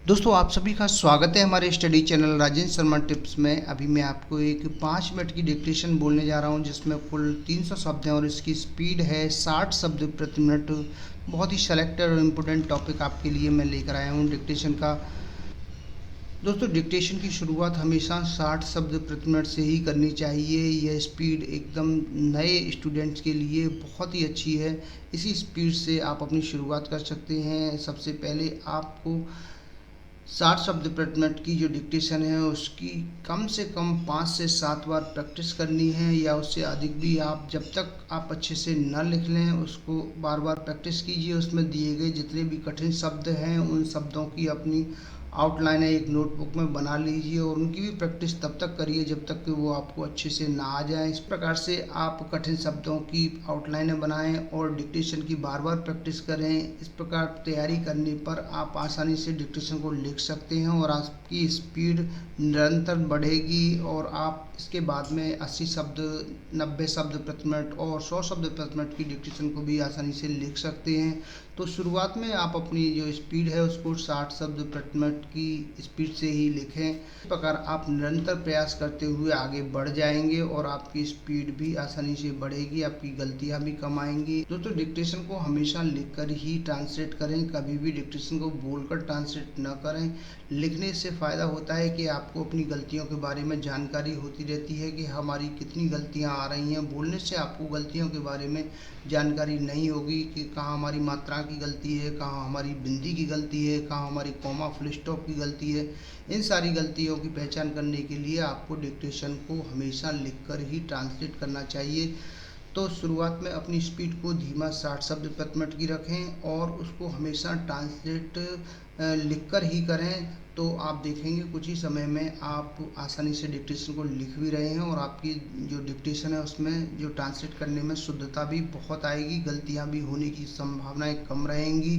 दोस्तों आप सभी का स्वागत है हमारे study channel Rajendra Sharma tips में। अभी मैं आपको एक 5 मिनट की डिक्टेशन बोलने जा रहा हूं जिसमें कुल 300 शब्द हैं और इसकी स्पीड है 60 शब्द प्रति मिनट। बहुत ही सेलेक्टेड और इम्पोर्टेंट टॉपिक आपके लिए मैं लेकर आया हूं डिक्टेशन का। दोस्तों डिक्टेशन की शुरुआत हमेशा 60 शब्द प्रति मिनट से ही करनी चाहिए। यह स्पीड एकदम नए स्टूडेंट्स के लिए बहुत ही अच्छी है। इसी स्पीड से आप अपनी शुरुआत कर सकते हैं। सबसे पहले आपको 60 शब्द प्रति मिनट की जो डिक्टेशन है उसकी कम से कम 5 से 7 बार प्रैक्टिस करनी है, या उससे अधिक भी। आप जब तक आप अच्छे से न लिख लें उसको बार बार प्रैक्टिस कीजिए। उसमें दिए गए जितने भी कठिन शब्द हैं उन शब्दों की अपनी आउटलाइन है एक नोटबुक में बना लीजिए और उनकी भी प्रैक्टिस तब तक करिए जब तक कि वो आपको अच्छे से ना आ जाए। इस प्रकार से आप कठिन शब्दों की आउटलाइनें बनाएं और डिक्टेशन की बार बार प्रैक्टिस करें। इस प्रकार तैयारी करने पर आप आसानी से डिक्टेशन को लिख सकते हैं और आपकी स्पीड निरंतर बढ़ेगी और आप इसके बाद में 80 शब्द 90 शब्द प्रति मिनट और 100 शब्द प्रति मिनट की डिक्टेशन को भी आसानी से लिख सकते हैं। तो शुरुआत में आप अपनी जो स्पीड है उसको 60 शब्द प्रति मिनट की स्पीड से ही लिखें। इस प्रकार आप निरंतर प्रयास करते हुए आगे बढ़ जाएंगे और आपकी स्पीड भी आसानी से बढ़ेगी, आपकी गलतियां भी कम आएंगी। दोस्तों डिक्टेशन को हमेशा लिखकर ही ट्रांसलेट करें, कभी भी डिक्टेशन को बोलकर ट्रांसलेट न करें। लिखने से फ़ायदा होता है कि आपको अपनी गलतियों के बारे में जानकारी होती रहती है कि हमारी कितनी गलतियां आ रही हैं। बोलने से आपको गलतियों के बारे में जानकारी नहीं होगी कि कहाँ हमारी मात्रा की गलती है, कहाँ हमारी बिंदी की गलती है, कहाँ हमारी कॉमा फुल स्टॉप की गलती है। इन सारी गलतियों की पहचान करने के लिए आपको डिक्टेशन को हमेशा लिखकर ही ट्रांसलेट करना चाहिए। तो शुरुआत में अपनी स्पीड को धीमा 60 शब्द प्रति मिनट की रखें और उसको हमेशा ट्रांसलेट लिखकर ही करें। तो आप देखेंगे कुछ ही समय में आप आसानी से डिक्टेशन को लिख भी रहे हैं और आपकी जो डिक्टेशन है उसमें जो ट्रांसलेट करने में शुद्धता भी बहुत आएगी, गलतियां भी होने की संभावनाएं कम रहेंगी।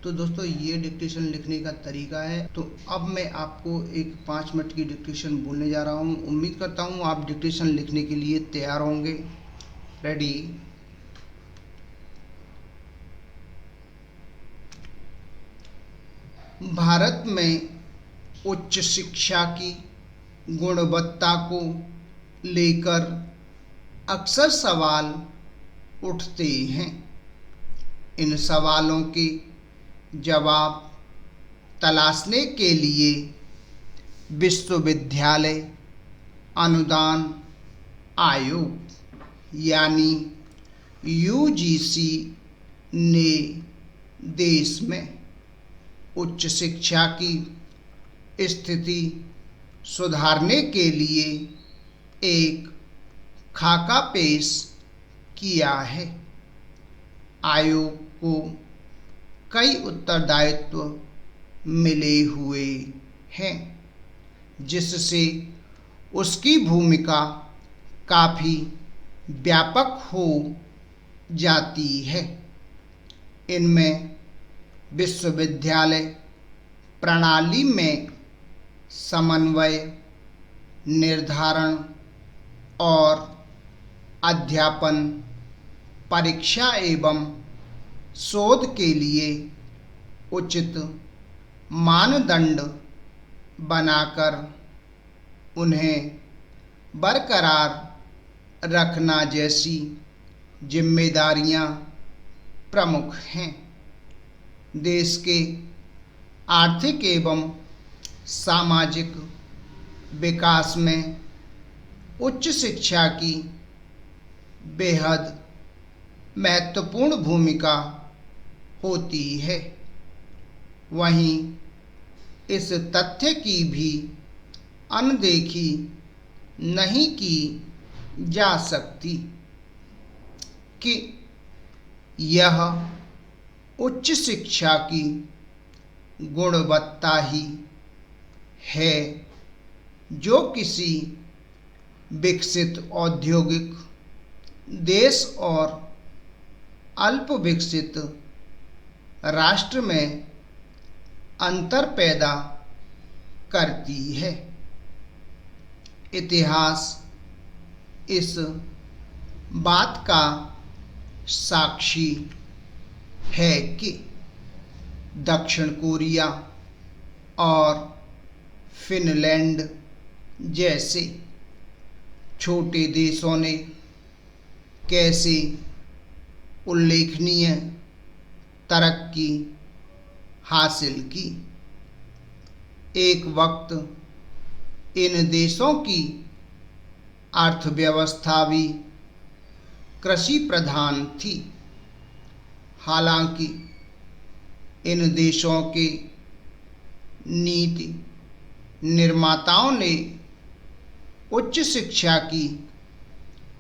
तो दोस्तों ये डिक्टेशन लिखने का तरीका है। तो अब मैं आपको एक 5 मिनट की डिक्टेशन बोलने जा रहा हूँ। उम्मीद करता हूँ आप डिक्टेशन लिखने के लिए तैयार होंगे। रेडी। भारत में उच्च शिक्षा की गुणवत्ता को लेकर अक्सर सवाल उठते हैं। इन सवालों के जवाब तलाशने के लिए विश्वविद्यालय अनुदान आयोग यानी यूजीसी ने देश में उच्च शिक्षा की स्थिति सुधारने के लिए एक खाका पेश किया है। आयोग को कई उत्तरदायित्व मिले हुए हैं जिससे उसकी भूमिका काफ़ी व्यापक हो जाती है। इनमें विश्वविद्यालय प्रणाली में समन्वय, निर्धारण और अध्यापन, परीक्षा एवं शोध के लिए उचित मानदंड बनाकर उन्हें बरकरार रखना जैसी जिम्मेदारियां प्रमुख हैं। देश के आर्थिक एवं सामाजिक विकास में उच्च शिक्षा की बेहद महत्वपूर्ण भूमिका होती है। वहीं इस तथ्य की भी अनदेखी नहीं की जा सकती कि यह उच्च शिक्षा की गुणवत्ता ही है जो किसी विकसित औद्योगिक देश और अल्प विकसित राष्ट्र में अंतर पैदा करती है। इतिहास इस बात का साक्षी है कि दक्षिण कोरिया और फिनलैंड जैसे छोटे देशों ने कैसे उल्लेखनीय तरक्की हासिल की। एक वक्त इन देशों की अर्थव्यवस्था भी कृषि प्रधान थी। हालांकि इन देशों के नीति निर्माताओं ने उच्च शिक्षा की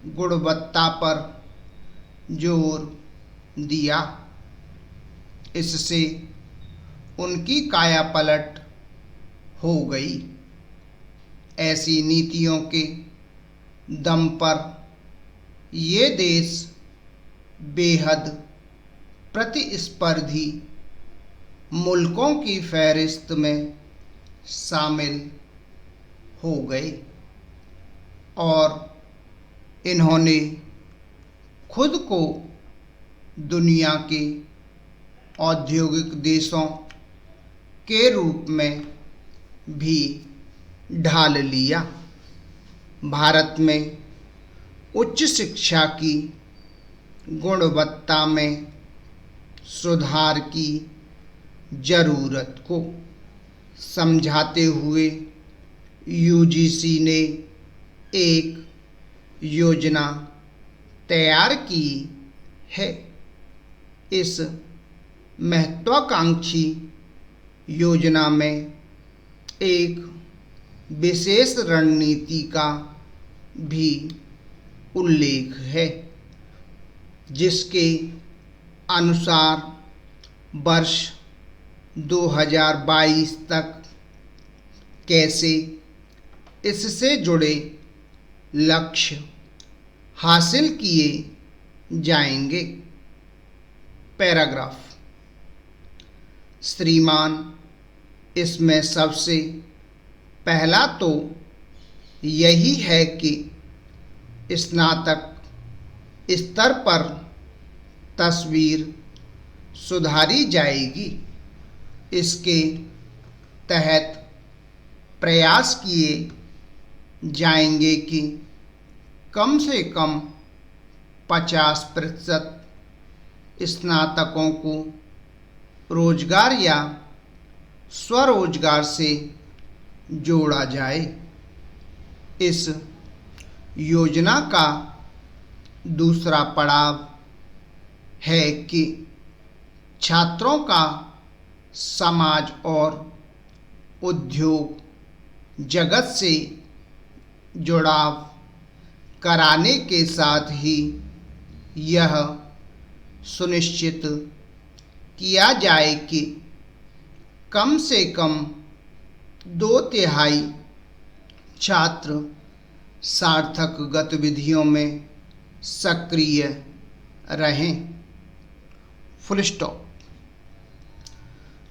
गुणवत्ता पर जोर दिया। इससे उनकी कायापलट हो गई। ऐसी नीतियों के दम पर ये देश बेहद प्रतिस्पर्धी मुल्कों की फहरिस्त में शामिल हो गए और इन्होंने खुद को दुनिया के औद्योगिक देशों के रूप में भी ढाल लिया। भारत में उच्च शिक्षा की गुणवत्ता में सुधार की जरूरत को समझाते हुए यूजीसी ने एक योजना तैयार की है। इस महत्वाकांक्षी योजना में एक विशेष रणनीति का भी उल्लेख है, जिसके अनुसार वर्ष 2022 तक कैसे इससे जुड़े लक्ष्य हासिल किए जाएंगे। पैराग्राफ। श्रीमान, इसमें सबसे पहला तो यही है कि स्नातक स्तर पर तस्वीर सुधारी जाएगी। इसके तहत प्रयास किए जाएंगे कि कम से कम 50% स्नातकों को रोजगार या स्वरोजगार से जोड़ा जाए। इस योजना का दूसरा पड़ाव है कि छात्रों का समाज और उद्योग जगत से जुड़ाव कराने के साथ ही यह सुनिश्चित किया जाए कि कम से कम 2/3 छात्र सार्थक गतिविधियों में सक्रिय रहें। Full stop.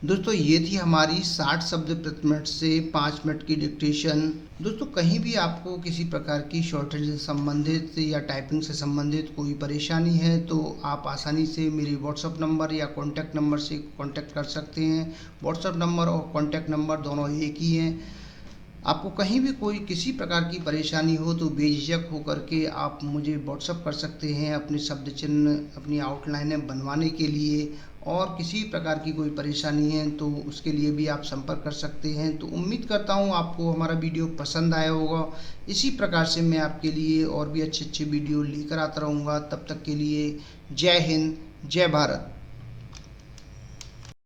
दोस्तों, ये थी हमारी 60 शब्द प्रति मिनट से 5 मिनट की डिक्टेशन। दोस्तों, कहीं भी आपको किसी प्रकार की शॉर्टेज से संबंधित या टाइपिंग से संबंधित कोई परेशानी है तो आप आसानी से मेरे व्हाट्सएप नंबर या कॉन्टैक्ट नंबर से कॉन्टैक्ट कर सकते हैं। व्हाट्सएप नंबर और कॉन्टैक्ट नंबर दोनों एक ही हैं। आपको कहीं भी कोई किसी प्रकार की परेशानी हो तो बेझिझक होकर के आप मुझे व्हाट्सएप कर सकते हैं अपने शब्द चिन्ह, अपनी आउटलाइनें बनवाने के लिए। और किसी प्रकार की कोई परेशानी है तो उसके लिए भी आप संपर्क कर सकते हैं। तो उम्मीद करता हूँ आपको हमारा वीडियो पसंद आया होगा। इसी प्रकार से मैं आपके लिए और भी अच्छे अच्छे वीडियो लेकर आता रहूँगा। तब तक के लिए जय हिंद, जय भारत।